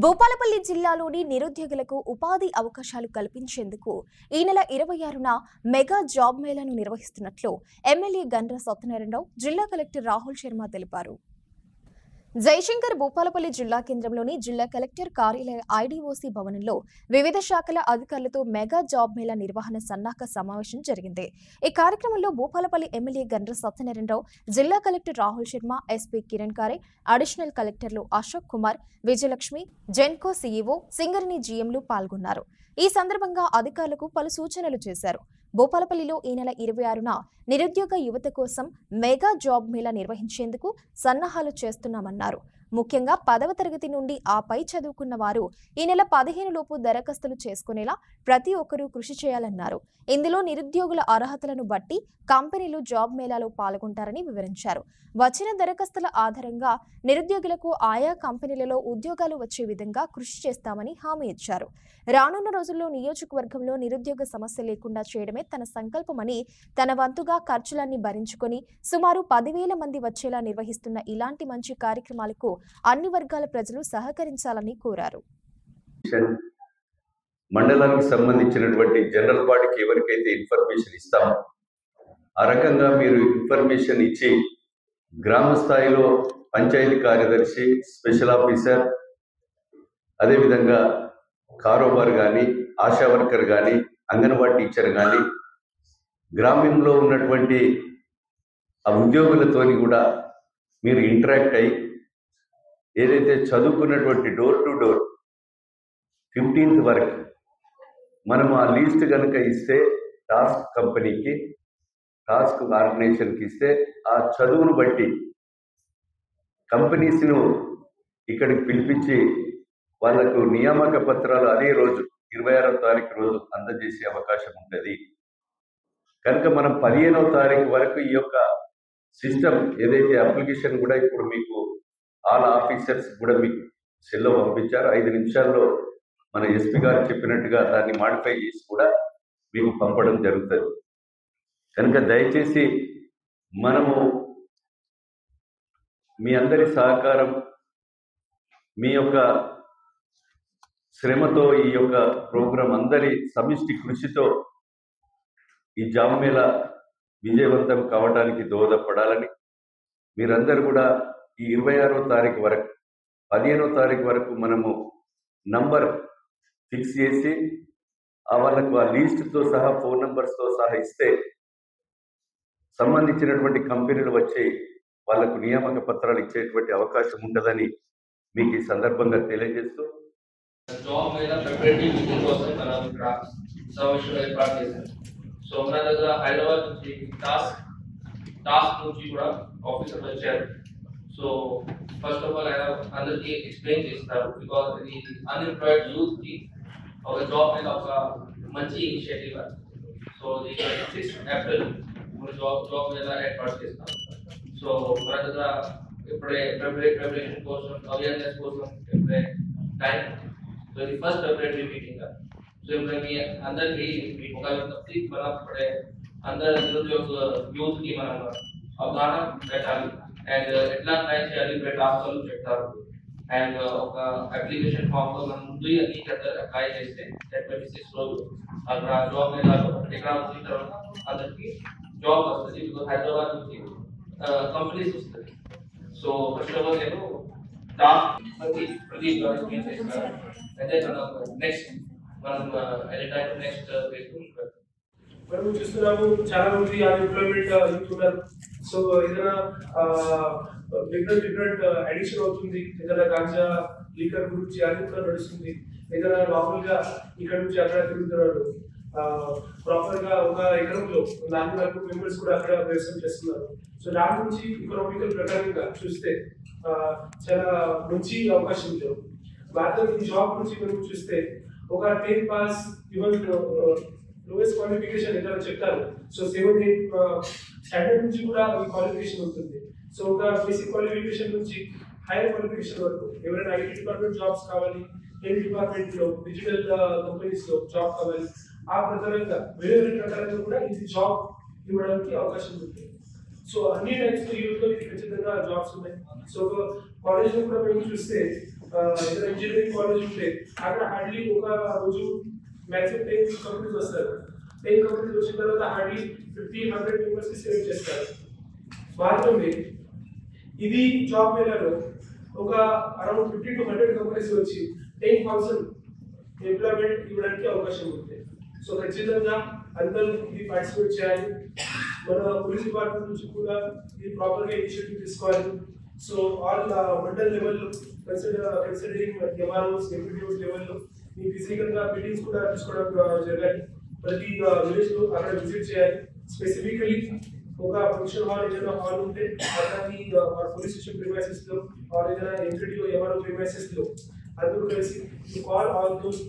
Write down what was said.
భూపాలపల్లి జిల్లాలోని నిరుద్యోగులకు ఉపాధి అవకాశాలు కల్పించేందుకు ఈ నెల 26న మెగా జాబ్ మేళాను నిర్వహిస్తున్నట్లు ఎమ్మెల్యే గండ్ర సత్యనారాయణరావు జిల్లా కలెక్టర్ రాహుల్ శర్మ తెలిపారు. జయశంకర్ భూపాలపల్లి జిల్లా కేంద్రంలోని జిల్లా కలెక్టర్ కార్యాలయ ఐడీఓసీ భవనంలో వివిధ శాఖల అధికారులతో మెగా జాబ్ మేళా నిర్వహణ సన్నాహక సమావేశం జరిగింది. ఈ కార్యక్రమంలో భూపాలపల్లి ఎమ్మెల్యే గండ్ర సత్యనారాయణరావు, జిల్లా కలెక్టర్ రాహుల్ శర్మ, ఎస్పీ కిరణ్ కారే, అడిషనల్ కలెక్టర్లు అశోక్ కుమార్, విజయలక్ష్మి, జెన్కో సీఈఓ, సింగరేణి జీఎంలు పాల్గొన్నారు. ఈ సందర్భంగా అధికారులకు పలు సూచనలు చేశారు. భూపాలపల్లిలో ఈ నెల 26న నిరుద్యోగ యువత కోసం మెగా జాబ్ మేళా నిర్వహించేందుకు సన్నాహాలు చేస్తున్నామన్నారు. ముఖ్యంగా 10వ తరగతి నుండి ఆపై చదువుకున్న వారు ఈ నెల 15 లోపు దరఖాస్తులు చేసుకునేలా ప్రతి ఒక్కరూ కృషి చేయాలన్నారు. ఇందులో నిరుద్యోగుల అర్హతలను బట్టి కంపెనీలు జాబ్ మేళాలో పాల్గొంటారని వివరించారు. వచ్చిన దరఖాస్తుల ఆధారంగా నిరుద్యోగులకు ఆయా కంపెనీలలో ఉద్యోగాలు వచ్చే విధంగా కృషి చేస్తామని హామీ ఇచ్చారు. రానున్న రోజుల్లో నియోజకవర్గంలో నిరుద్యోగ సమస్య లేకుండా చేయడమే తన సంకల్పమని, తన వంతుగా ఖర్చులన్నీ భరించుకొని సుమారు 10,000 మంది వచ్చేలా నిర్వహిస్తున్న ఇలాంటి మంచి కార్యక్రమాలకు అన్ని వర్గాల ప్రజలు సహకరించాలని కోరారు. మండలానికి సంబంధించినటువంటి జనరల్ బాడీకి ఎవరికైతే ఇన్ఫర్మేషన్ ఇస్తామో ఆ రకంగా మీరు ఇన్ఫర్మేషన్ ఇచ్చి గ్రామ స్థాయిలో పంచాయతీ కార్యదర్శి, స్పెషల్ ఆఫీసర్, అదేవిధంగా కారోబార్ కానీ, ఆశా వర్కర్ కానీ, అంగన్వాడీ టీచర్ కానీ, గ్రామంలో ఉన్నటువంటి ఆ ఉద్యోగులతోని కూడా మీరు ఇంటరాక్ట్ అయ్యి ఏదైతే చదువుకున్నటువంటి డోర్ టు డోర్ 15th వరకు మనము ఆ లీస్ట్ కనుక ఇస్తే టాస్క్ కంపెనీకి, టాస్క్ ఆర్గనైజేషన్కి ఇస్తే ఆ చదువును బట్టి కంపెనీస్ను ఇక్కడికి పిలిపించి వాళ్లకు నియామక పత్రాలు అదే రోజు 26వ తారీఖు రోజు అందజేసే అవకాశం ఉంటుంది. కనుక మనం 15వ తారీఖు వరకు ఈ యొక్క సిస్టమ్ ఏదైతే అప్లికేషన్ కూడా ఇప్పుడు మీకు ఆల్ ఆఫీసర్స్ కూడా మీకు సెల్లో పంపించారు. 5 నిమిషాల్లో మన ఎస్పీ గారు చెప్పినట్టుగా దాన్ని మాడిఫై చేసి కూడా మీకు పంపడం జరుగుతుంది. కనుక దయచేసి మనము మీ అందరి సహకారం, మీ యొక్క శ్రమతో ఈ యొక్క ప్రోగ్రాం అందరి సమిష్టి కృషితో ఈ జాబ్ మేళా విజయవంతం కావడానికి దోహదపడాలని మీరందరూ కూడా ఈ 26వ తారీఖు వరకు 15వ తారీఖు వరకు మనము నంబర్ ఫిక్స్ చేసి వాళ్ళకు ఆ లీస్ట్తో సహా ఫోన్ నెంబర్స్తో సహా ఇస్తే సంబంధించినటువంటి కంపెనీలు వచ్చి వాళ్లకు నియామక పత్రాలు ఇచ్చేటువంటి అవకాశం ఉంటుందని మీకు ఈ సందర్భంగా తెలియజేస్తూ జాబ్ మీద ప్రిపరేటరీ మీటింగ్ కోసం మనం ఇక్కడ సమావేశం ఏర్పాటు చేశాం. సో మన దగ్గర హైదరాబాద్ నుంచి టాస్క్ నుంచి కూడా ఆఫీసర్లు వచ్చారు. సో ఫస్ట్ ఆఫ్ ఆల్ ఆయన అందరికీ ఎక్స్ప్లెయిన్ చేస్తారు. బికాస్ ఇది అన్ఎంప్లాయిడ్ యూత్ కి ఒక జాబ్ మీద ఒక మంచి ఇనిషియేటివ్. సో ఇది 6 ఏప్రిల్ మన జాబ్ మీద ఏర్పాటు చేస్తాం. సో మన దగ్గర ఇప్పుడే ప్రిపరేషన్ కోసం, అవేర్నెస్ కోసం ఇప్పుడే టైం. సో ఇది ఫస్ట్ ప్రిపరేటరీ మీటింగ్. సో ఇప్పుడు మీ అందరికీ ఒక విజ్ఞప్తి, మనం ఇప్పుడే అందరు నిరుద్యోగ యూత్ కి మనం అవగాహన పెట్టాలి. అండ్ ఎట్లా ట్రై చేయాలి టాస్క్లు చెప్తారు. అండ్ ఒక అప్లికేషన్ ఫామ్ లో మనం ముందు అన్ని అప్లై చేస్తే 26 రోజు అక్కడ జాబ్ మీద ఎక్కడ వచ్చిన తర్వాత అందరికి జాబ్ వస్తుంది. బికాస్ హైదరాబాద్ నుంచి కంపెనీస్ వస్తుంది. సో ఫస్ట్ ఆఫ్ ఆల్ నేను ప్రతి ఎక్స్ప్లెయిన్ చేస్తాను. అయితే నెక్స్ట్ మనం నెక్స్ట్ మనం చూస్తున్నాము చాలా మంది అన్ఎంప్లాయ్మెంట్ యూత్ ఉన్నారు. సో ఏదైనా డిఫరెంట్ అడిక్షన్ అవుతుంది, ఏదైనా గాంజా లీకర్ గురించి అది కూడా నడుస్తుంది, ఏదైనా నార్మల్ గా ఇక్కడ నుంచి అక్కడ తిరుగుతున్నారు. ప్రాపర్ గా ఒక ఎకరంలో 4 మెంబర్స్ కూడా అక్కడ వ్యవసాయం చేస్తున్నారు. సో దాని నుంచి ఎకనామికల్ ప్రకారంగా చూస్తే చాలా మంచి అవకాశం ఉంది. భారతం ఈ జాబ్ నుంచి మనం చూస్తే ఒక 10 పాస్ ఈవెన్ లోయెస్ట్ క్వాలిఫికేషన్ ఏదైనా చెప్తారు. సో 7-8 స్టాండర్డ్ నుంచి కూడా ఈ క్వాలిఫికేషన్ ఉంటుంది. సో ఒక బేసిక్ క్వాలిఫికేషన్ నుంచి హైయర్ క్వాలిఫికేషన్ వరకు ఎవరైనా ఐటీ డిపార్ట్మెంట్ జాబ్స్ కావాలి, హెల్త్ డిపార్ట్మెంట్ లో, డిజిటల్ కంపెనీస్ లో జాబ్ కావాలి, ఆ ప్రకారంగా వేరే ప్రకారంగా కూడా ఇది జాబ్ ఇవ్వడానికి అవకాశం ఉంటుంది. సో అన్ని టైప్స్ యూత్ లో ఖచ్చితంగా జాబ్స్ ఉన్నాయి. సో కాలేజ్ లో కూడా మేము చూస్తే ఏదైనా ఇంజనీరింగ్ కాలేజ్ ఉంటే అక్కడ హార్డ్లీ ఒక రోజు మ్యాక్సిమం 10 కంపెనీస్ వస్తారు. 10 కంపెనీస్ వచ్చిన తర్వాత హార్డ్లీ 50-100 మెంబర్స్ కి సేవ్ చేస్తారు. మాత్రమే ఇది జాబ్ మేళాలో ఒక అరౌండ్ 50 to 100 కంపెనీస్ వచ్చి 10,000 ఎంప్లాయ్మెంట్ ఇవ్వడానికి అవకాశం ఉంది. సో ఖచ్చితంగా అందరూ ఇది పార్టిసిపేట్ చేయాలి. మన పోలీస్ డిపార్ట్మెంట్ నుంచి కూడా ఇది ప్రాపర్గా ఇనిషియేటివ్ తీసుకోవాలి. సో ఆల్ మండల్ లెవెల్లో కన్సిడరింగ్ ఎంఆర్ఓస్ ఎంపీటీఓస్ లెవెల్లో మీ ఫిజికల్గా మీటింగ్స్ కూడా తీసుకోవడం జరగాలి. ప్రతి విలేజ్లో అక్కడ విజిట్ చేయాలి. స్పెసిఫికలీ ఒక ఫంక్షన్ హాల్ ఏదైనా హాల్ ఉంటే అక్కడ మీ పోలీస్ స్టేషన్ ప్రిమైసెస్లో ఏదైనా ఎంపీటీఓ ఎంఆర్ఓ ప్రిమైసెస్లో అందరూ కలిసి కాల్ ఆల్ దోస్